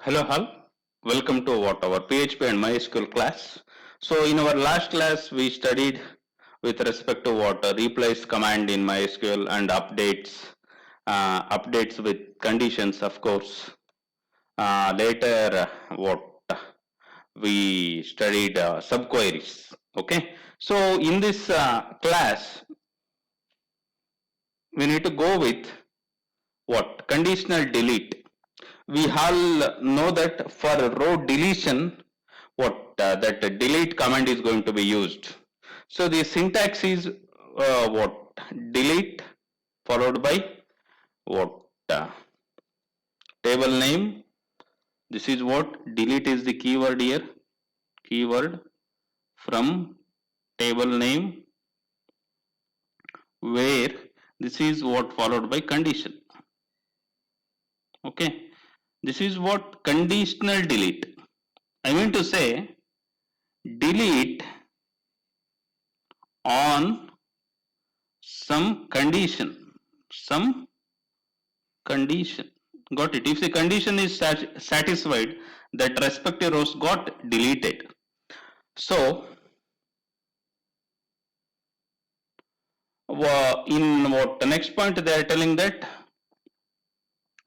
Hello all, welcome to our PHP and MySQL class. So in our last class we studied with respect to replace command in MySQL and updates with conditions, of course. Later what we studied subqueries. Okay, so in this class we need to go with conditional delete. We all know that for row deletion that delete command is going to be used. So the syntax is delete followed by what table name. This is what delete is the keyword here, keyword from table name, where this is what followed by condition. Okay, this is what conditional delete. I mean to say delete on some condition. Got it? If the condition is satisfied, that respective rows got deleted. So in the next point they are telling that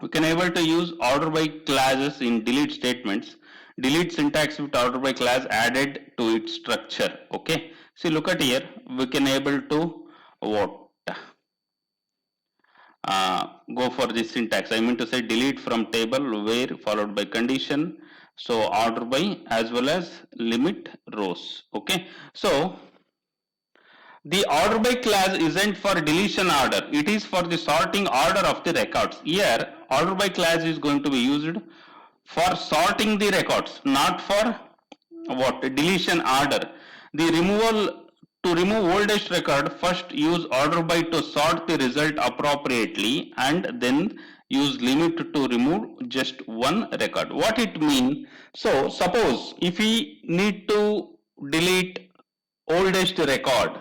we can able to use order by classes in delete statements. Delete syntax with order by class added to its structure. Okay, see, look at here, we can able to go for this syntax. I mean to say delete from table where followed by condition, so order by as well as limit rows. Okay, so the order by class isn't for deletion order, it is for the sorting order of the records. Here order by class is going to be used for sorting the records, not for deletion order. The to remove oldest record, first use order by to sort the result appropriately and then use limit to remove just one record. What it means? So suppose if we need to delete oldest record,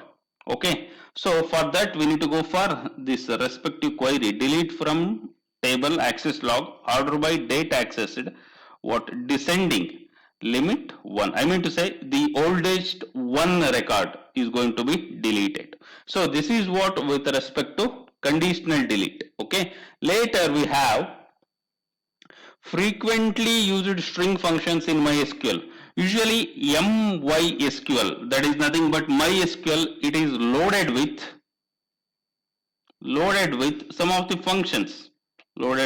okay, so for that we need to go for this respective query, delete from table access log order by date accessed descending limit 1. I mean to say the oldest one record is going to be deleted. So this is what with respect to conditional delete. Okay, later we have frequently used string functions in MySQL. Usually MySQL, that is nothing but MySQL, it is loaded with some of the functions. Got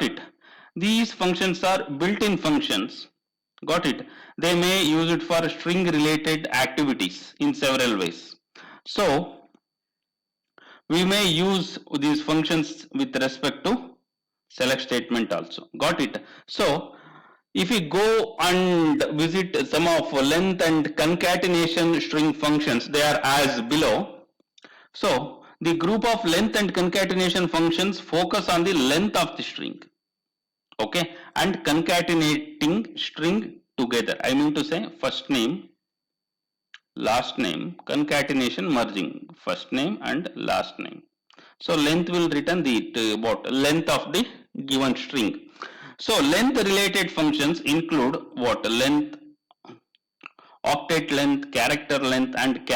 it? These functions are built-in functions. Got it? They may use it for string related activities in several ways. So we may use these functions with respect to select statement also. Got it? So if we go and visit some of length and concatenation string functions, they are as below. So the group of length and concatenation functions focus on the length of the string, okay, and concatenating string together. I mean to say first name, last name, concatenation merging first name and last name. So length will return the length of the given string. So length related functions include length, octet length, character length, and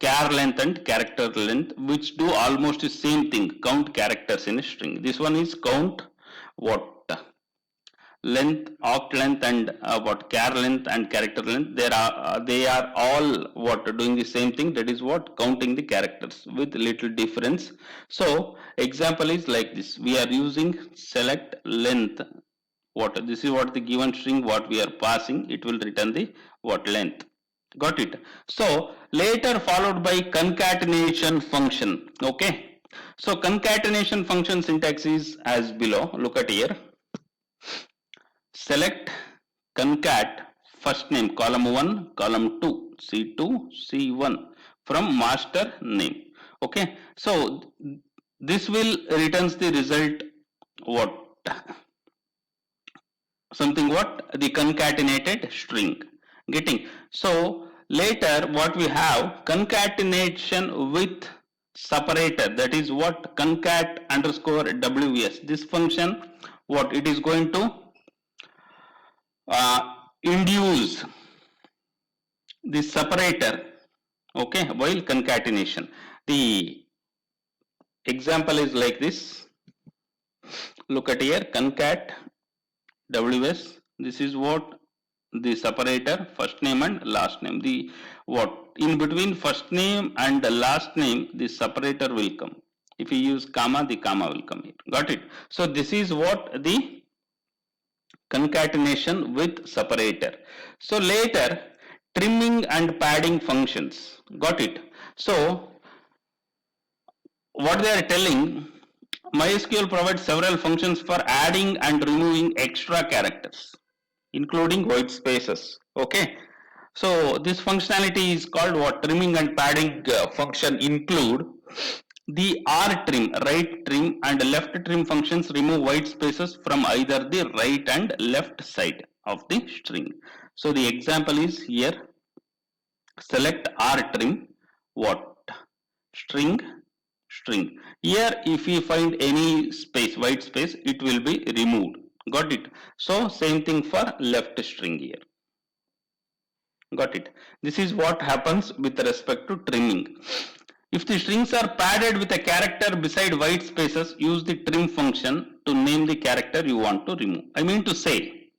char length and character length, which do almost the same thing, count characters in a string. This one is count length, oct length, and char length and character length. They are all doing the same thing, that is counting the characters with little difference. So example is like this, we are using select length, this is the given string we are passing, it will return the length. Got it? So later followed by concatenation function. Okay, so concatenation function syntax is as below. Look at here, select concat first name column 1 column 2 C2 C1 from master name. Okay, so this will returns the result something the concatenated string. Getting? So later what we have, concatenation with separator, that is what, concat underscore ws. This function, what it is going to induce the separator, okay, while concatenation. The example is like this. Look at here, concat ws. This is what the separator, first name and last name. The what in between first name and the last name, the separator will come. If you use comma, the comma will come here. Got it? So this is what the concatenation with separator. So later, trimming and padding functions. Got it? So what they are telling, MySQL provides several functions for adding and removing extra characters, including white spaces. Okay, so this functionality is called what, trimming and padding function include the R trim, right trim and left trim functions remove white spaces from either the right and left side of the string. So the example is here, select R trim, what, string, string. Here if we find any space, white space, it will be removed. Got it? So same thing for left string here. Got it? This is what happens with respect to trimming. If the strings are padded with a character beside white spaces, use the trim function to name the character you want to remove. I mean to say,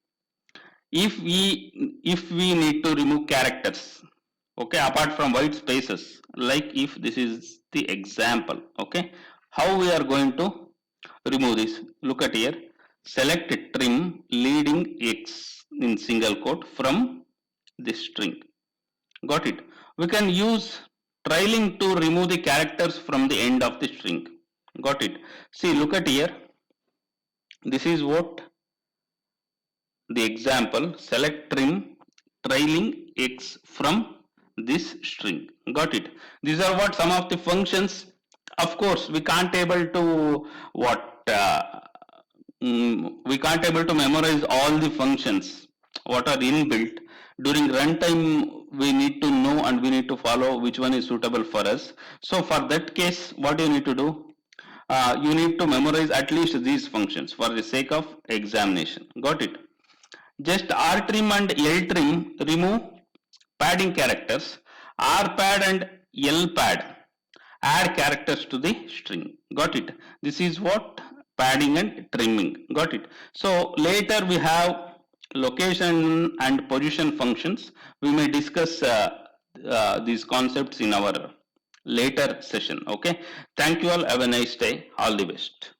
if we need to remove characters, okay, apart from white spaces, like if this is the example, okay, how we are going to remove this? Look at here, select trim leading x in single quote from this string. Got it? We can use trailing to remove the characters from the end of the string. Got it? See, look at here, this is what the example, select trim trailing x from this string. Got it? These are what some of the functions. Of course, we can't able to what we can't able to memorize all the functions what are inbuilt. During runtime, we need to know and we need to follow which one is suitable for us. So for that case, what you need to do? You need to memorize at least these functions for the sake of examination. Got it? Just R trim and L trim remove padding characters. R pad and L pad add characters to the string. Got it? This is what padding and trimming. Got it? So later we have location and position functions. We may discuss these concepts in our later session. Okay, thank you all, have a nice day, all the best.